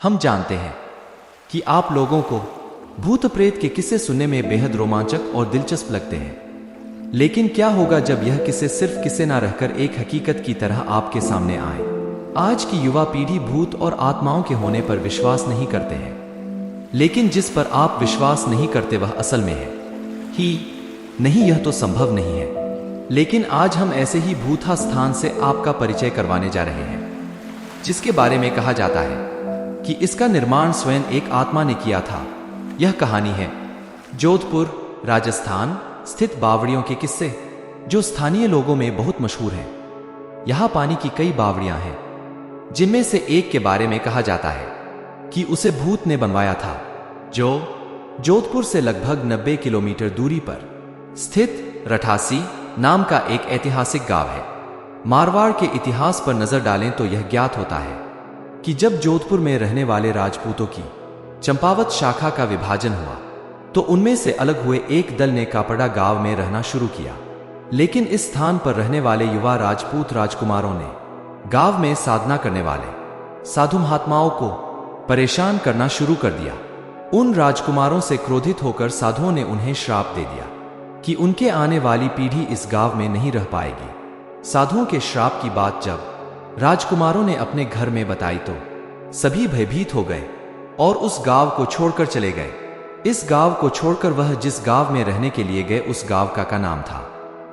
हम जानते हैं कि आप लोगों को भूत प्रेत के किस्से सुनने में बेहद रोमांचक और दिलचस्प लगते हैं, लेकिन क्या होगा जब यह किस्से सिर्फ किस्से ना रहकर एक हकीकत की तरह आपके सामने आए। आज की युवा पीढ़ी भूत और आत्माओं के होने पर विश्वास नहीं करते हैं, लेकिन जिस पर आप विश्वास नहीं करते वह असल में है ही नहीं, यह तो संभव नहीं है। लेकिन आज हम ऐसे ही भूता स्थान से आपका परिचय करवाने जा रहे हैं, जिसके बारे में कहा जाता है कि इसका निर्माण स्वयं एक आत्मा ने किया था। यह कहानी है जोधपुर राजस्थान स्थित बावड़ियों के किस्से, जो स्थानीय लोगों में बहुत मशहूर हैं। यहाँ पानी की कई बावड़ियां हैं, जिनमें से एक के बारे में कहा जाता है कि उसे भूत ने बनवाया था, जो जोधपुर से लगभग 90 किलोमीटर दूरी पर स्थित रठासी नाम का एक ऐतिहासिक गांव है। मारवाड़ के इतिहास पर नजर डालें तो यह ज्ञात होता है कि जब जोधपुर में रहने वाले राजपूतों की चंपावत शाखा का विभाजन हुआ तो उनमें से अलग हुए एक दल ने कापड़ा गांव में रहना शुरू किया। लेकिन इस स्थान पर रहने वाले युवा राजपूत राजकुमारों ने गांव में साधना करने वाले साधु महात्माओं को परेशान करना शुरू कर दिया। उन राजकुमारों से क्रोधित होकर साधुओं ने उन्हें श्राप दे दिया कि उनके आने वाली पीढ़ी इस गांव में नहीं रह पाएगी। साधुओं के श्राप की बात जब राजकुमारों ने अपने घर में बताई तो सभी भयभीत हो गए और उस गांव को छोड़कर चले गए। इस गांव को छोड़कर वह जिस गांव में रहने के लिए गए उस गांव का नाम था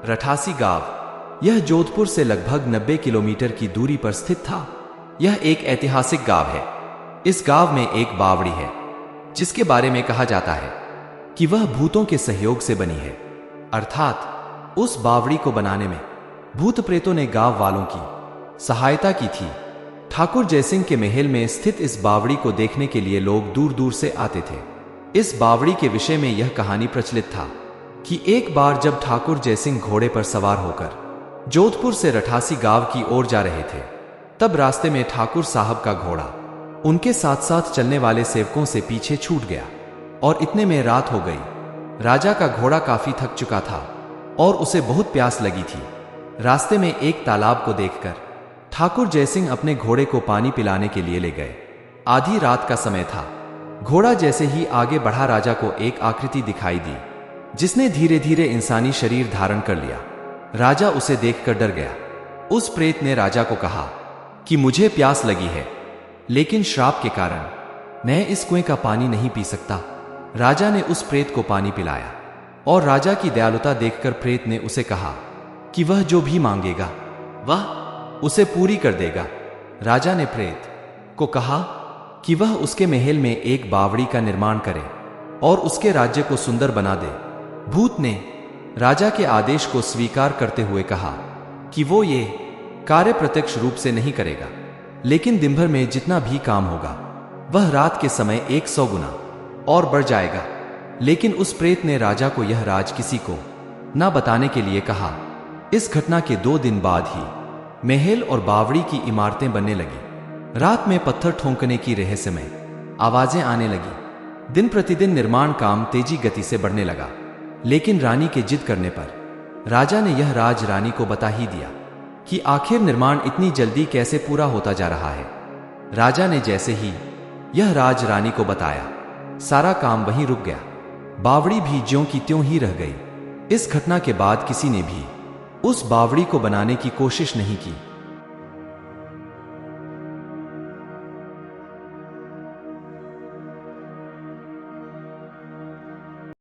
रठासी गांव। यह जोधपुर से लगभग 90 किलोमीटर की दूरी पर स्थित था। यह एक ऐतिहासिक गांव है। इस गांव में एक बावड़ी है, जिसके बारे में कहा जाता है कि वह भूतों के सहयोग से बनी है, अर्थात उस बावड़ी को बनाने में भूत प्रेतों ने गांव वालों की सहायता की थी। ठाकुर जयसिंह के महल में स्थित इस बावड़ी को देखने के लिए लोग दूर दूर से आते थे। इस बावड़ी के विषय में यह कहानी प्रचलित था कि एक बार जब ठाकुर जयसिंह घोड़े पर सवार होकर जोधपुर से रठासी गांव की ओर जा रहे थे, तब रास्ते में ठाकुर साहब का घोड़ा उनके साथ साथ चलने वाले सेवकों से पीछे छूट गया और इतने में रात हो गई। राजा का घोड़ा काफी थक चुका था और उसे बहुत प्यास लगी थी। रास्ते में एक तालाब को देखकर ठाकुर जयसिंह अपने घोड़े को पानी पिलाने के लिए ले गए। आधी रात का समय था। घोड़ा जैसे ही आगे बढ़ा, राजा को एक आकृति दिखाई दी, जिसने धीरे धीरे इंसानी शरीर धारण कर लिया। राजा उसे देखकर डर गया। उस प्रेत ने राजा को कहा कि मुझे प्यास लगी है, लेकिन श्राप के कारण मैं इस कुएं का पानी नहीं पी सकता। राजा ने उस प्रेत को पानी पिलाया और राजा की दयालुता देखकर प्रेत ने उसे कहा कि वह जो भी मांगेगा वह उसे पूरी कर देगा। राजा ने प्रेत को कहा कि वह उसके महल में एक बावड़ी का निर्माण करे और उसके राज्य को सुंदर बना दे। भूत ने राजा के आदेश को स्वीकार करते हुए कहा कि वो ये कार्य प्रत्यक्ष रूप से नहीं करेगा, लेकिन दिन भर में जितना भी काम होगा वह रात के समय 100 गुना और बढ़ जाएगा। लेकिन उस प्रेत ने राजा को यह राज किसी को न बताने के लिए कहा। इस घटना के 2 दिन बाद ही महल और बावड़ी की इमारतें बनने लगी। रात में पत्थर ठोंकने की रहस्यमय आवाजें आने लगी। दिन प्रतिदिन निर्माण काम तेजी गति से बढ़ने लगा, लेकिन रानी के जिद करने पर राजा ने यह राज रानी को बता ही दिया कि आखिर निर्माण इतनी जल्दी कैसे पूरा होता जा रहा है। राजा ने जैसे ही यह राज रानी को बताया, सारा काम वहीं रुक गया। बावड़ी भी ज्यों की त्यों ही रह गई। इस घटना के बाद किसी ने भी उस बावड़ी को बनाने की कोशिश नहीं की।